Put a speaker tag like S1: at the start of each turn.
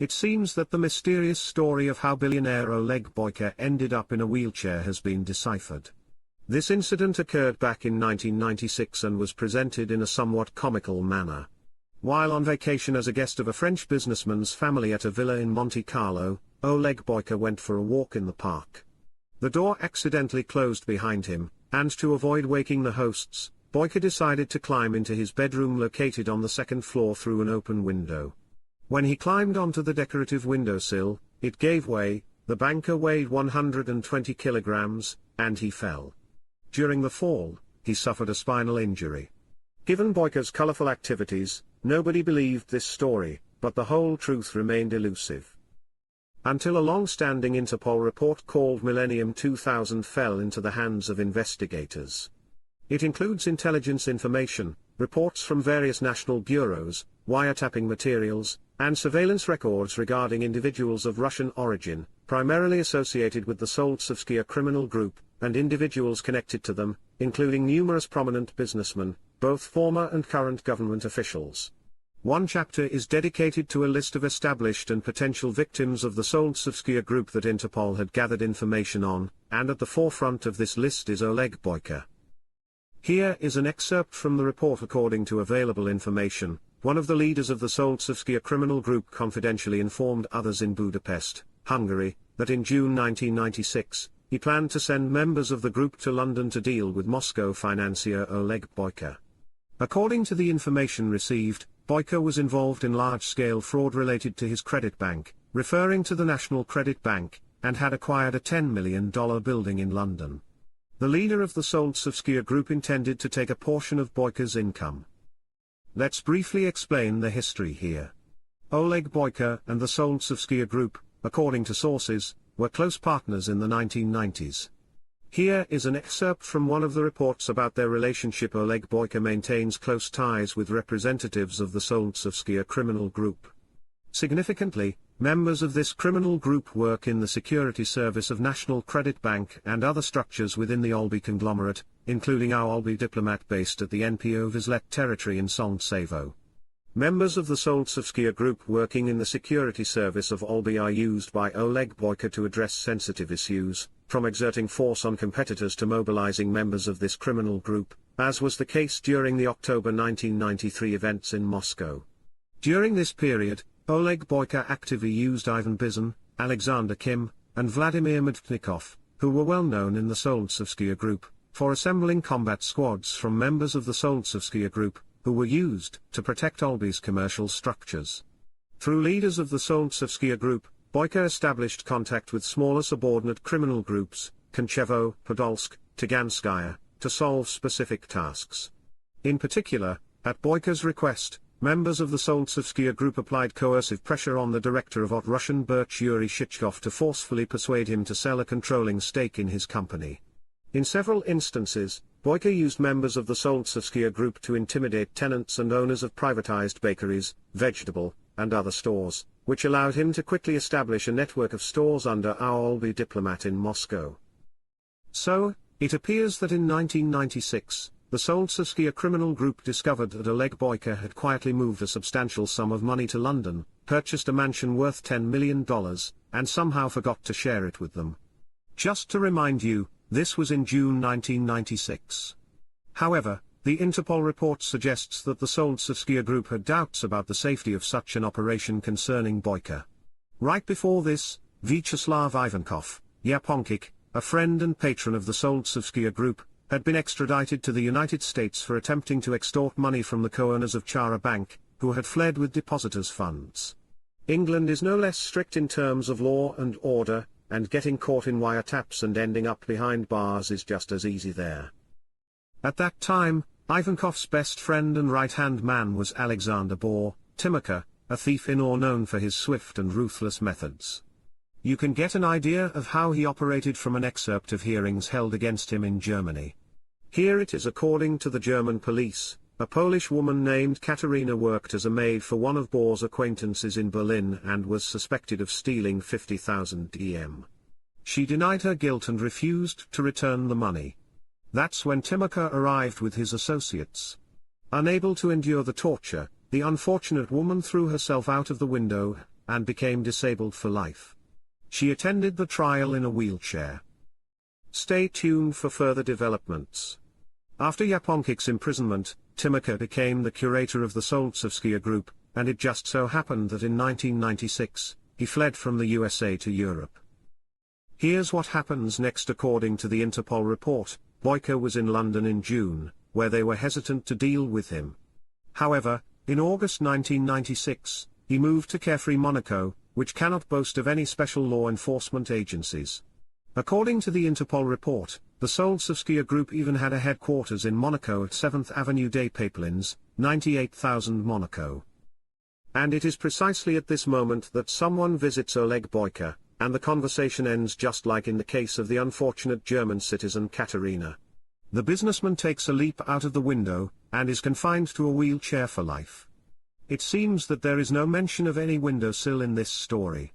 S1: It seems that the mysterious story of how billionaire Oleg Boyko ended up in a wheelchair has been deciphered. This incident occurred back in 1996 and was presented in a somewhat comical manner. While on vacation as a guest of a French businessman's family at a villa in Monte Carlo, Oleg Boyko went for a walk in the park. The door accidentally closed behind him, and to avoid waking the hosts, Boyko decided to climb into his bedroom located on the second floor through an open window. When he climbed onto the decorative windowsill, it gave way, the banker weighed 120 kilograms, and he fell. During the fall, he suffered a spinal injury. Given Boyko's colorful activities, nobody believed this story, but the whole truth remained elusive. Until a long-standing Interpol report called Millennium 2000 fell into the hands of investigators. It includes intelligence information, reports from various national bureaus, wiretapping materials, and surveillance records regarding individuals of Russian origin, primarily associated with the Solntsevskaya criminal group, and individuals connected to them, including numerous prominent businessmen, both former and current government officials. One chapter is dedicated to a list of established and potential victims of the Solntsevskaya group that Interpol had gathered information on, and at the forefront of this list is Oleg Boyko. Here is an excerpt from the report. According to available information, one of the leaders of the Solntsevskaya criminal group confidentially informed others in Budapest, Hungary, that in June 1996, he planned to send members of the group to London to deal with Moscow financier Oleg Boyko. According to the information received, Boyko was involved in large-scale fraud related to his credit bank, referring to the National Credit Bank, and had acquired a $10 million building in London. The leader of the Solntsevskaya group intended to take a portion of Boyko's income. Let's briefly explain the history here. Oleg Boyko and the Solntsevskaya group, according to sources, were close partners in the 1990s. Here is an excerpt from one of the reports about their relationship. Oleg Boyko maintains close ties with representatives of the Solntsevskaya criminal group. Significantly, members of this criminal group work in the security service of National Credit Bank and other structures within the Olby conglomerate, including our Olby diplomat based at the NPO Vizlet territory in Solntsevo. Members of the Solntsevskaya group working in the security service of Olby are used by Oleg Boyko to address sensitive issues, from exerting force on competitors to mobilizing members of this criminal group, as was the case during the October 1993 events in Moscow. During this period, Oleg Boyko actively used Ivan Bizon, Alexander Kim, and Vladimir Medvednikov, who were well known in the Solntsevskaya group, for assembling combat squads from members of the Solntsevskaya group, who were used to protect Olby's commercial structures. Through leaders of the Solntsevskaya group, Boyko established contact with smaller subordinate criminal groups, Konchevo, Podolsk, Taganskaya, to solve specific tasks. In particular, at Boyko's request, members of the Solntsevskaya group applied coercive pressure on the director of OT Russian Birch Yuri Shitchkov to forcefully persuade him to sell a controlling stake in his company. In several instances, Boyko used members of the Solntsevskaya group to intimidate tenants and owners of privatized bakeries, vegetable, and other stores, which allowed him to quickly establish a network of stores under our Olby diplomat in Moscow. So, it appears that in 1996, the Solntsevskaya criminal group discovered that Oleg Boyko had quietly moved a substantial sum of money to London, purchased a mansion worth $10 million, and somehow forgot to share it with them. Just to remind you, this was in June 1996. However, the Interpol report suggests that the Solntsevskaya group had doubts about the safety of such an operation concerning Boyko. Right before this, Vyacheslav Ivankov, Yaponkik, a friend and patron of the Solntsevskaya group, had been extradited to the United States for attempting to extort money from the co-owners of Chara Bank, who had fled with depositors' funds. England is no less strict in terms of law and order, and getting caught in wiretaps and ending up behind bars is just as easy there. At that time, Ivankov's best friend and right-hand man was Alexander Timurka, a thief in or known for his swift and ruthless methods. You can get an idea of how he operated from an excerpt of hearings held against him in Germany. Here it is. According to the German police, a Polish woman named Katerina worked as a maid for one of Bohr's acquaintances in Berlin and was suspected of stealing 50,000 DM. She denied her guilt and refused to return the money. That's when Timurka arrived with his associates. Unable to endure the torture, the unfortunate woman threw herself out of the window, and became disabled for life. She attended the trial in a wheelchair. Stay tuned for further developments. After Yaponkic's imprisonment, Timurka became the curator of the Solntsevskaya group, and it just so happened that in 1996, he fled from the USA to Europe. Here's what happens next. According to the Interpol report, Boyko was in London in June, where they were hesitant to deal with him. However, in August 1996, he moved to carefree Monaco, which cannot boast of any special law enforcement agencies. According to the Interpol report, the Solntsevskaya group even had a headquarters in Monaco at 7th Avenue des Papelins, 98,000 Monaco. And it is precisely at this moment that someone visits Oleg Boyko, and the conversation ends just like in the case of the unfortunate German citizen Katerina. The businessman takes a leap out of the window, and is confined to a wheelchair for life. It seems that there is no mention of any windowsill in this story.